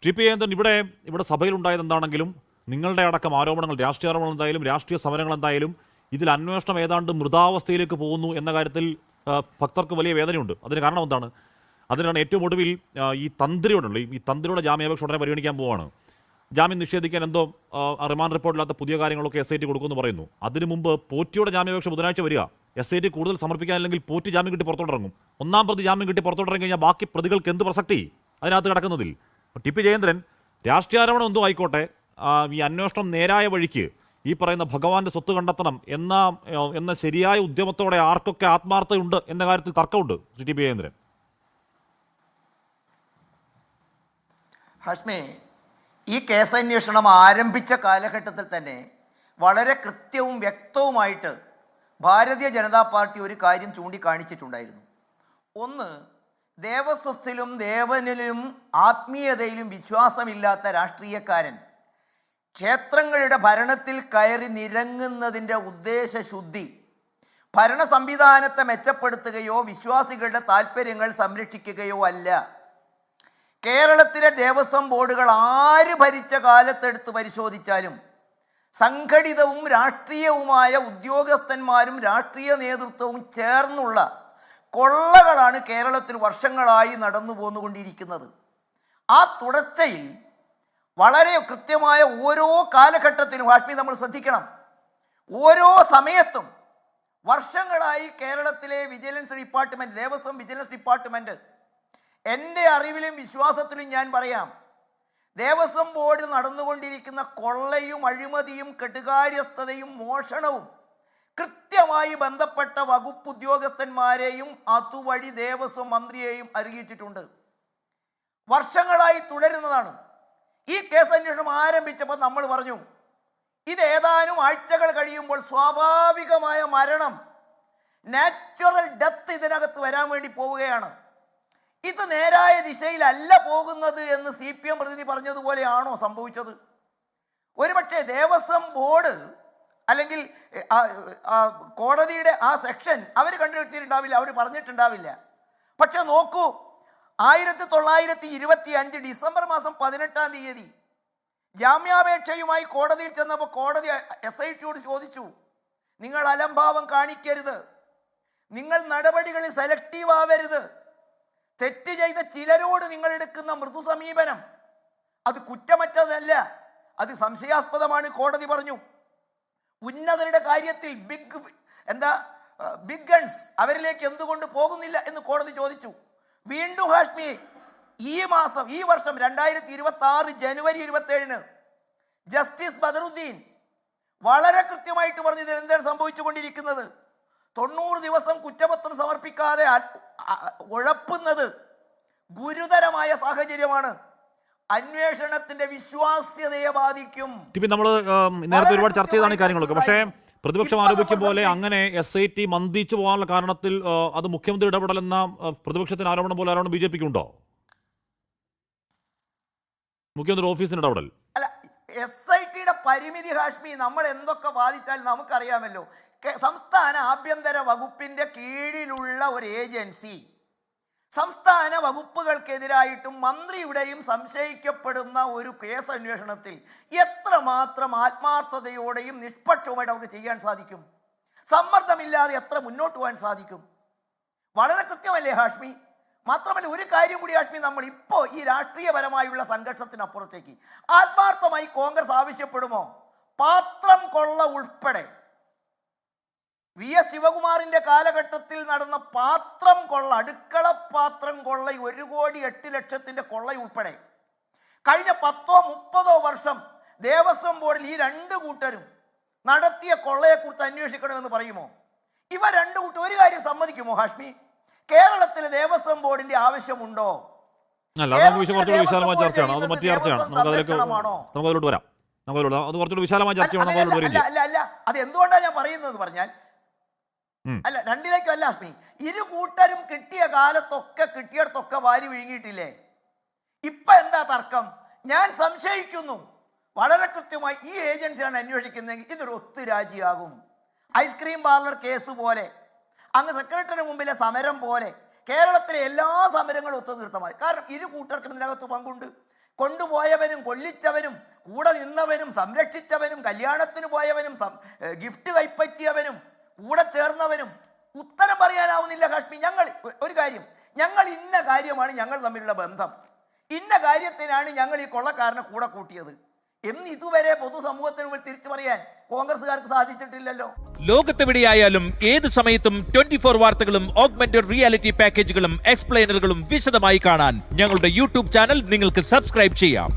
TP. Jayachandran, ഇവിടെ സഭയിലുണ്ടായത് എന്താണെങ്കിലും നിങ്ങളുടെ അടക്കം ആരോപണങ്ങൾ, രാഷ്ട്രീയ ആരോപണങ്ങൾ എന്തായാലും, രാഷ്ട്രീയ സമരങ്ങൾ എന്തായാലും, ഇതിൽ അന്വേഷണം ഏതാണ്ട് മൃതാവസ്ഥയിലേക്ക് പോകുന്നു എന്ന കാര്യത്തിൽ ഭക്തർക്ക് വലിയ വേദനയുണ്ട്. അതിന് കാരണം എന്താണ്? അതിനാണ് ഏറ്റവും ഒടുവിൽ ഈ തന്ത്രിയോടുള്ള ഈ തന്ത്രിയുടെ ജാമ്യാപേക്ഷ ഉടനെ പരിഗണിക്കാൻ പോവുകയാണ്. ജാമ്യം നിഷേധിക്കാൻ എന്തോ റിമാൻഡ് റിപ്പോർട്ടില്ലാത്ത പുതിയ കാര്യങ്ങളൊക്കെ SIT കൊടുക്കുമെന്ന് പറയുന്നു. അതിനു മുമ്പ് പോറ്റിയുടെ ജാമ്യാപേക്ഷ ബുധനാഴ്ച വരിക. SIT കൂടുതൽ സമർപ്പിക്കാനില്ലെങ്കിൽ പോറ്റി ജാമ്യം കിട്ടി പുറത്തോട്ടിറങ്ങും. ഒന്നാം പ്രതി ജാമ്യം കിട്ടി പുറത്തോട്ടിറങ്ങി കഴിഞ്ഞാൽ ബാക്കി പ്രതികൾക്ക് എന്ത് പ്രസക്തി അതിനകത്ത് കിടക്കുന്നതിൽ? ടി.പി. ജയചന്ദ്രൻ, രാഷ്ട്രീയ ആരോപണം എന്തോ ആയിക്കോട്ടെ, ഈ അന്വേഷണം നേരായ വഴിക്ക് ഈ പറയുന്ന ഭഗവാന്റെ സ്വത്ത് കണ്ടെത്തണം എന്ന ശരിയായ ഉദ്യമത്തോടെ ആർക്കൊക്കെ ആത്മാർത്ഥതയുണ്ട് എന്ന കാര്യത്തിൽ തർക്കമുണ്ട്. ടി.പി. ജയചന്ദ്രൻ, ഹാഷ്മി, ഈ കേസന്വേഷണം ആരംഭിച്ച കാലഘട്ടത്തിൽ തന്നെ വളരെ കൃത്യവും വ്യക്തവുമായിട്ട് ഭാരതീയ ജനതാ പാർട്ടി ഒരു കാര്യം ചൂണ്ടിക്കാണിച്ചിട്ടുണ്ടായിരുന്നു. ഒന്ന്, ദേവസ്വത്തിലും ദേവനിലും ആത്മീയതയിലും വിശ്വാസമില്ലാത്ത രാഷ്ട്രീയക്കാരൻ ക്ഷേത്രങ്ങളുടെ ഭരണത്തിൽ കയറി നിരങ്ങുന്നതിൻ്റെ ഉദ്ദേശശുദ്ധി ഭരണ സംവിധാനത്തെ മെച്ചപ്പെടുത്തുകയോ വിശ്വാസികളുടെ താല്പര്യങ്ങൾ സംരക്ഷിക്കുകയോ അല്ല. കേരളത്തിലെ ദേവസ്വം ബോർഡുകൾ ആര് ഭരിച്ച കാലത്തെടുത്ത് പരിശോധിച്ചാലും സംഘടിതവും രാഷ്ട്രീയവുമായ ഉദ്യോഗസ്ഥന്മാരും രാഷ്ട്രീയ നേതൃത്വവും ചേർന്നുള്ള കൊള്ളകളാണ് കേരളത്തിൽ വർഷങ്ങളായി നടന്നു പോന്നുകൊണ്ടിരിക്കുന്നത്. ആ തുടർച്ചയിൽ വളരെ കൃത്യമായ ഓരോ കാലഘട്ടത്തിലും ഹാഷ്മി നമ്മൾ ശ്രദ്ധിക്കണം, ഓരോ സമയത്തും വർഷങ്ങളായി കേരളത്തിലെ vigilance department, Devaswom vigilance department, എൻ്റെ അറിവിലും വിശ്വാസത്തിലും ഞാൻ പറയാം, ദേവസ്വം ബോർഡ് നടന്നുകൊണ്ടിരിക്കുന്ന കൊള്ളയും അഴിമതിയും കെടുകാര്യസ്ഥതയും മോഷണവും കൃത്യമായി ബന്ധപ്പെട്ട വകുപ്പ് ഉദ്യോഗസ്ഥന്മാരെയും അതുവഴി ദേവസ്വം മന്ത്രിയെയും അറിയിച്ചിട്ടുണ്ട്. വർഷങ്ങളായി തുടരുന്നതാണ്. ഈ കേസ് അന്വേഷണം ആരംഭിച്ചപ്പോൾ നമ്മൾ പറഞ്ഞു, ഇത് ഏതാനും ആഴ്ചകൾ കഴിയുമ്പോൾ സ്വാഭാവികമായ മരണം, നാച്ചുറൽ ഡെത്ത് ഇതിനകത്ത് വരാൻ വേണ്ടി പോവുകയാണ്. ഇത് നേരായ ദിശയിലല്ല പോകുന്നത് എന്ന് CPM പ്രതിനിധി പറഞ്ഞതുപോലെയാണോ സംഭവിച്ചത്? ഒരുപക്ഷെ ദേവസ്വം ബോർഡ് അല്ലെങ്കിൽ കോടതിയുടെ ആ സെക്ഷൻ അവർ കണ്ടുപിടിച്ചിട്ടുണ്ടാവില്ല, അവർ പറഞ്ഞിട്ടുണ്ടാവില്ല. പക്ഷെ നോക്കൂ, 1925 ഡിസംബർ മാസം 18-ാം തീയതി ജാമ്യാപേക്ഷയുമായി കോടതിയിൽ ചെന്നപ്പോൾ കോടതി SITയോട് ചോദിച്ചു, നിങ്ങൾ അലംഭാവം കാണിക്കരുത്, നിങ്ങൾ നടപടികളിൽ സെലക്റ്റീവ് ആവരുത്, തെറ്റ് ചെയ്ത ചിലരോട് നിങ്ങൾ എടുക്കുന്ന മൃദു സമീപനം അത് കുറ്റമറ്റതല്ല, അത് സംശയാസ്പദമാണ്. കോടതി പറഞ്ഞു, ഉന്നതരുടെ കാര്യത്തിൽ ബിഗ് ഗൺസ് അവരിലേക്ക് എന്തുകൊണ്ട് പോകുന്നില്ല എന്ന് കോടതി ചോദിച്ചു. വീണ്ടും ഹാഷ്മി, ഈ വർഷം 2026 ജനുവരി 27-ന് ജസ്റ്റിസ് ബദറുദ്ദീൻ വളരെ കൃത്യമായിട്ട് പറഞ്ഞു, ഇത് എന്താണ് സംഭവിച്ചുകൊണ്ടിരിക്കുന്നത്. 90 ദിവസം കുറ്റപത്രം സമർപ്പിക്കാതെ ഉഴപ്പുന്നത് ഗുരുതരമായ സാഹചര്യമാണ്, അന്വേഷണത്തിന്റെ വിശ്വാസ്യതയെ ബാധിക്കും. നമ്മൾ നേരത്തെ ഒരുപാട് ചർച്ച ചെയ്താണ് ഈ കാര്യങ്ങളൊക്കെ. പക്ഷേ പ്രതിപക്ഷം ആരോപിക്കും പോലെ അങ്ങനെ SIT മന്ദിച്ചു പോകാനുള്ള കാരണത്തിൽ അത് മുഖ്യമന്ത്രി ഇടപെടലെന്ന പ്രതിപക്ഷത്തിന് ആരോപണം പോലെ ആരോപണം BJPക്ക് ഉണ്ടോ? മുഖ്യമന്ത്രി ഓഫീസിന് ഇടപെടൽ അല്ല, SITയുടെ പരിമിതി ഹാഷ്മി നമ്മൾ എന്തൊക്കെ ബാധിച്ചാലും നമുക്കറിയാമല്ലോ. സംസ്ഥാന ആഭ്യന്തര വകുപ്പിന്റെ കീഴിലുള്ള ഒരു ഏജൻസി സംസ്ഥാന വകുപ്പുകൾക്കെതിരായിട്ടും മന്ത്രിയുടെയും സംശയിക്കപ്പെടുന്ന ഒരു കേസ് അന്വേഷണത്തിൽ എത്രമാത്രം ആത്മാർത്ഥതയോടെയും നിഷ്പക്ഷവുമായിട്ട് നമുക്ക് ചെയ്യാൻ സാധിക്കും? സമ്മർദ്ദമില്ലാതെ എത്ര മുന്നോട്ട് പോകാൻ സാധിക്കും? വളരെ കൃത്യമല്ലേ ഹാഷ്മി? മാത്രമല്ല ഒരു കാര്യം കൂടി ഹാഷ്മി, നമ്മൾ ഇപ്പോൾ ഈ രാഷ്ട്രീയപരമായുള്ള സംഘർഷത്തിനപ്പുറത്തേക്ക് ആത്മാർത്ഥമായി കോൺഗ്രസ് ആവശ്യപ്പെടുമോ? പാത്രം കൊള്ള ഉൾപ്പെടെ VS ശിവകുമാറിന്റെ കാലഘട്ടത്തിൽ നടന്ന പാത്രം കൊള്ള, അടുക്കള പാത്രം കൊള്ള, 1,08,00,000 കൊള്ള ഉൾപ്പെടെ കഴിഞ്ഞ 10-30 വർഷം ദേവസ്വം ബോർഡിൽ ഈ രണ്ട് കൂട്ടരും നടത്തിയ കൊള്ളയെക്കുറിച്ച് അന്വേഷിക്കണമെന്ന് പറയുമോ? ഇവ രണ്ടു കൂട്ടം ഒരു കാര്യം സമ്മതിക്കുമോ ഹാഷ്മി? കേരളത്തിലെ ദേവസ്വം ബോർഡിന്റെ ആവശ്യമുണ്ടോ? അത് എന്തുകൊണ്ടാണ് ഞാൻ പറയുന്നത് പറഞ്ഞാൽ, അല്ല രണ്ടിലേക്കല്ല ഹാഷ്മി, ഇരു കൂട്ടരും കിട്ടിയ കാലത്തൊക്കെ കിട്ടിയിടത്തൊക്കെ വാരി വിഴുങ്ങിയിട്ടില്ലേ? ഇപ്പൊ എന്താ തർക്കം? ഞാൻ സംശയിക്കുന്നു വളരെ കൃത്യമായി ഈ ഏജൻസിയാണ് അന്വേഷിക്കുന്നതെങ്കിൽ ഇതൊരു ഒത്തുരാജിയാകും. ഐസ്ക്രീം പാർലർ കേസ് പോലെ, അങ്ങ് സെക്രട്ടറിയുടെ മുമ്പിലെ സമരം പോലെ കേരളത്തിലെ എല്ലാ സമരങ്ങളും ഒത്തുതീർത്തമായി. കാരണം ഇരു കൂട്ടർക്കും ഇതിനകത്ത് പങ്കുണ്ട്. കൊണ്ടുപോയവനും കൊല്ലിച്ചവനും കൂടെ നിന്നവനും സംരക്ഷിച്ചവനും കല്യാണത്തിന് പോയവനും ഗിഫ്റ്റ് കൈപ്പറ്റിയവനും കൂടെ ചേർന്നവനും ഉത്തരം പറയാനാവുന്നില്ല ഹാഷ്മി. ഞങ്ങൾ ഒരു കാര്യം, ഞങ്ങൾ ഇന്ന കാര്യമാണ് ഞങ്ങൾ തമ്മിലുള്ള ബന്ധം, ഇന്ന കാര്യത്തിനാണ് ഞങ്ങൾ ഈ കൊള്ളക്കാരനെ കൂടെ കൂട്ടിയത് എന്ന് ഇതുവരെ പൊതുസമൂഹത്തിന് മുന്നിൽ തിരിച്ചു പറയാൻ കോൺഗ്രസ്സുകാർക്ക് സാധിച്ചിട്ടില്ലല്ലോ. ലോകത്തെവിടെയായാലും ഏത് സമയത്തും 24 വാർത്തകളും ഓഗ്മെന്റഡ് റിയാലിറ്റി പാക്കേജുകളും എക്സ്പ്ലെയിനറുകളും വിശദമായി കാണാൻ ഞങ്ങളുടെ യൂട്യൂബ് ചാനൽ നിങ്ങൾക്ക് സബ്സ്ക്രൈബ് ചെയ്യാം.